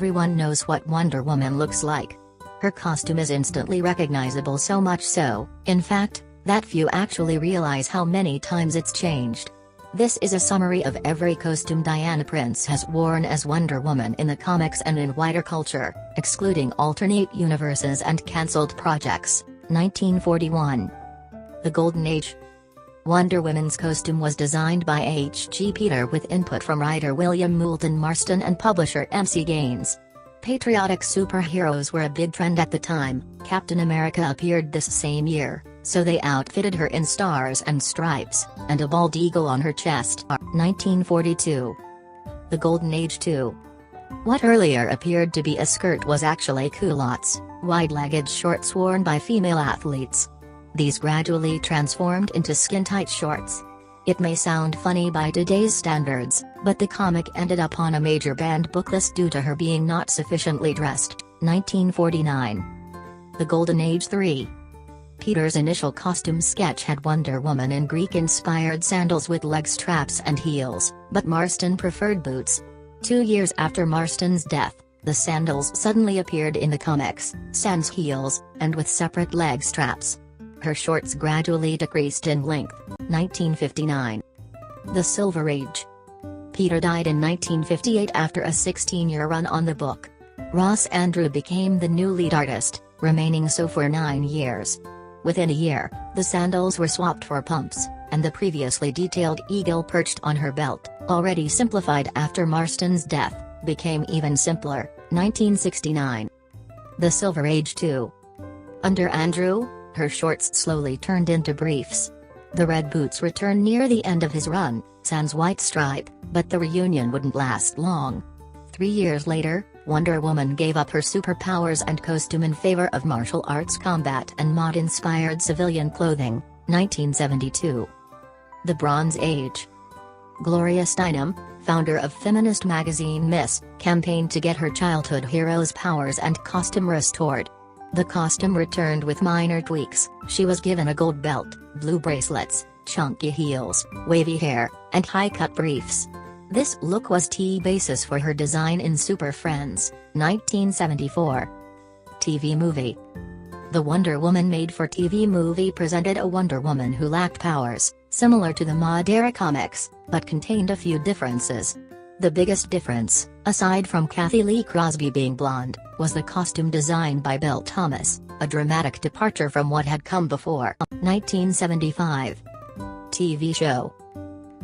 everyone knows what Wonder Woman looks like. Her costume is instantly recognizable, so much so, in fact, that few actually realize how many times it's changed. This is a summary of every costume Diana Prince has worn as Wonder Woman in the comics and in wider culture, excluding alternate universes and cancelled projects. 1941. The Golden Age. Wonder Woman's costume was designed by H.G. Peter with input from writer William Moulton Marston and publisher M.C. Gaines. Patriotic superheroes were a big trend at the time. Captain America appeared this same year, so they outfitted her in stars and stripes, and a bald eagle on her chest. 1942. The Golden Age 2. What earlier appeared to be a skirt was actually culottes, wide-legged shorts worn by female athletes. These gradually transformed into skin-tight shorts. It may sound funny by today's standards, but the comic ended up on a major banned book list due to her being not sufficiently dressed. 1949. The Golden Age 3. Peter's initial costume sketch had Wonder Woman in Greek-inspired sandals with leg straps and heels, but Marston preferred boots. 2 years after Marston's death, the sandals suddenly appeared in the comics, sans heels, and with separate leg straps. Her shorts gradually decreased in length. 1959. The Silver Age. Peter died in 1958 after a 16-year run on the book. Ross Andru became the new lead artist, remaining so for 9 years. Within a year, the sandals were swapped for pumps, and the previously detailed eagle perched on her belt, already simplified after Marston's death, became even simpler. 1969. The Silver Age 2. Under Andrew, her shorts slowly turned into briefs. The red boots returned near the end of his run, sans white stripe, but the reunion wouldn't last long. 3 years later, Wonder Woman gave up her superpowers and costume in favor of martial arts combat and mod-inspired civilian clothing. 1972. The Bronze Age. Gloria Steinem, founder of feminist magazine Miss, campaigned to get her childhood heroes' powers and costume restored. The costume returned with minor tweaks. She was given a gold belt, blue bracelets, chunky heels, wavy hair, and high-cut briefs. This look was the basis for her design in Super Friends. 1974. TV movie. The Wonder Woman made-for-TV movie presented a Wonder Woman who lacked powers, similar to the mod-era comics, but contained a few differences. The biggest difference, aside from Cathy Lee Crosby being blonde, was the costume designed by Bill Thomas, a dramatic departure from what had come before. 1975. TV show.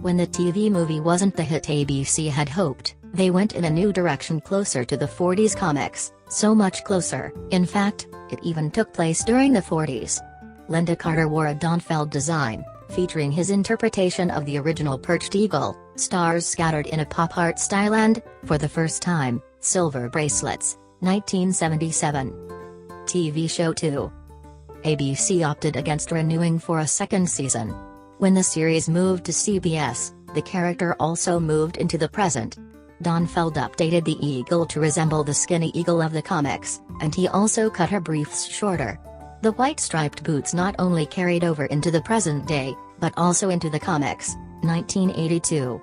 When the TV movie wasn't the hit ABC had hoped, they went in a new direction closer to the 40s comics, so much closer, in fact, it even took place during the 40s. Linda Carter wore a Donfeld design, featuring his interpretation of the original perched eagle, stars scattered in a pop art style and, for the first time, silver bracelets. 1977. TV show 2. ABC opted against renewing for a second season. When the series moved to CBS, the character also moved into the present. Donfeld updated the eagle to resemble the skinny eagle of the comics, and he also cut her briefs shorter. The white striped boots not only carried over into the present day, but also into the comics. 1982.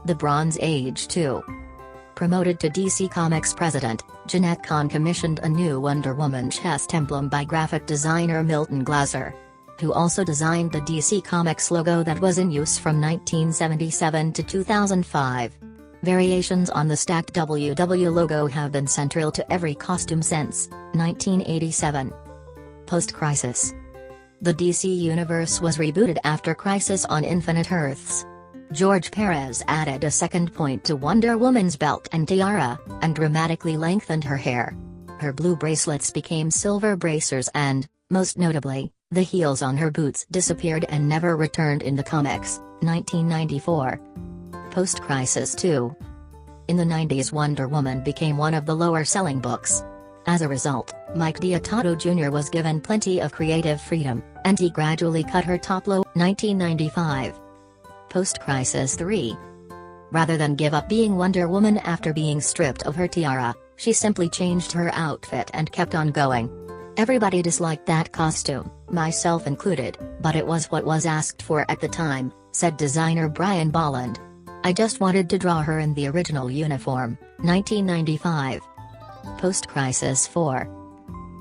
The Bronze Age 2. Promoted to DC Comics president, Jeanette Kahn commissioned a new Wonder Woman chest emblem by graphic designer Milton Glaser, who also designed the DC Comics logo that was in use from 1977 to 2005. Variations on the stacked WW logo have been central to every costume since. 1987. Post-Crisis. The DC Universe was rebooted after Crisis on Infinite Earths. George Perez added a second point to Wonder Woman's belt and tiara, and dramatically lengthened her hair. Her blue bracelets became silver bracers and, most notably, the heels on her boots disappeared and never returned in the comics. 1994. Post-Crisis 2. In the 90s, Wonder Woman became one of the lower-selling books. As a result, Mike Deodato Jr. was given plenty of creative freedom, and he gradually cut her top low. 1995. Post-Crisis 3. Rather than give up being Wonder Woman after being stripped of her tiara, she simply changed her outfit and kept on going. Everybody disliked that costume, myself included, but it was what was asked for at the time, said designer Brian Bolland. I just wanted to draw her in the original uniform. 1995. Post-Crisis 4.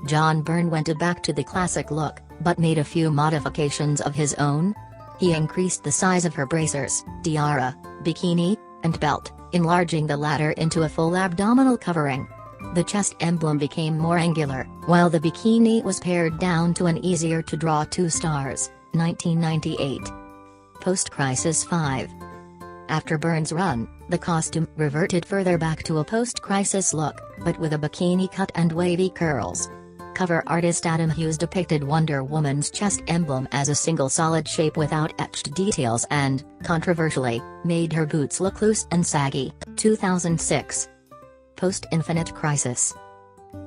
John Byrne went back to the classic look, but made a few modifications of his own. He increased the size of her bracers, tiara, bikini, and belt, enlarging the latter into a full abdominal covering. The chest emblem became more angular, while the bikini was pared down to an easier-to-draw 2 stars, 1998. Post-Crisis 5. After Byrne's run, the costume reverted further back to a post-crisis look, but with a bikini cut and wavy curls. Cover artist Adam Hughes depicted Wonder Woman's chest emblem as a single solid shape without etched details and, controversially, made her boots look loose and saggy. 2006. Post-Infinite Crisis.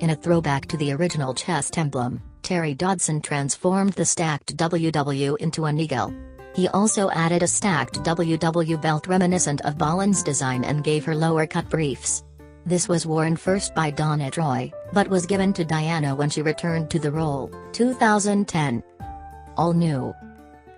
In a throwback to the original chest emblem, Terry Dodson transformed the stacked WW into an eagle. He also added a stacked WW belt reminiscent of Bolland's design and gave her lower-cut briefs. This was worn first by Donna Troy, but was given to Diana when she returned to the role. 2010. All new.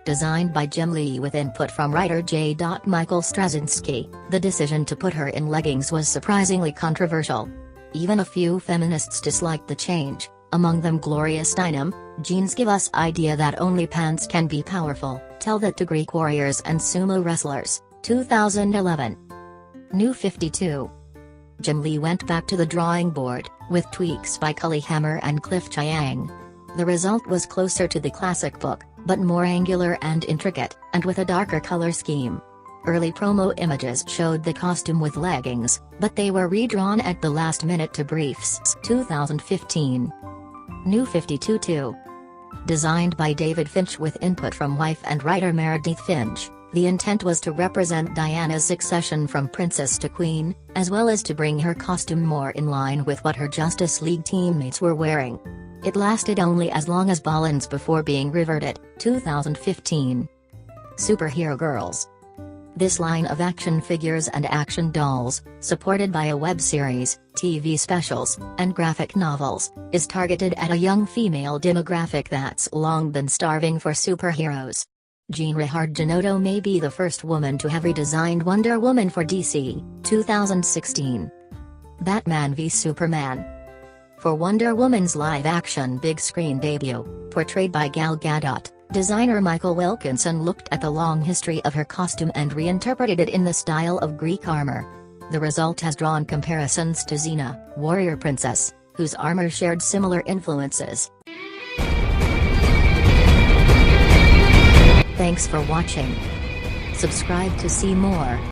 Designed by Jim Lee with input from writer J. Michael Straczynski, the decision to put her in leggings was surprisingly controversial. Even a few feminists disliked the change, among them Gloria Steinem. Jeans give us idea that only pants can be powerful, tell that to Greek warriors and sumo wrestlers. 2011. New 52. Jim Lee went back to the drawing board, with tweaks by Cully Hammer and Cliff Chiang. The result was closer to the classic book, but more angular and intricate, and with a darker color scheme. Early promo images showed the costume with leggings, but they were redrawn at the last minute to briefs. 2015. New 52-2. Designed by David Finch with input from wife and writer Meredith Finch, the intent was to represent Diana's succession from princess to queen, as well as to bring her costume more in line with what her Justice League teammates were wearing. It lasted only as long as Bolland's before being reverted. 2015. Superhero Girls. This line of action figures and action dolls, supported by a web series, TV specials, and graphic novels, is targeted at a young female demographic that's long been starving for superheroes. Jean Rehard-Janotto may be the first woman to have redesigned Wonder Woman for DC. 2016. Batman v Superman. For Wonder Woman's live-action big-screen debut, portrayed by Gal Gadot, designer Michael Wilkinson looked at the long history of her costume and reinterpreted it in the style of Greek armor. The result has drawn comparisons to Xena, warrior princess, whose armor shared similar influences. Thanks for watching. Subscribe to see more.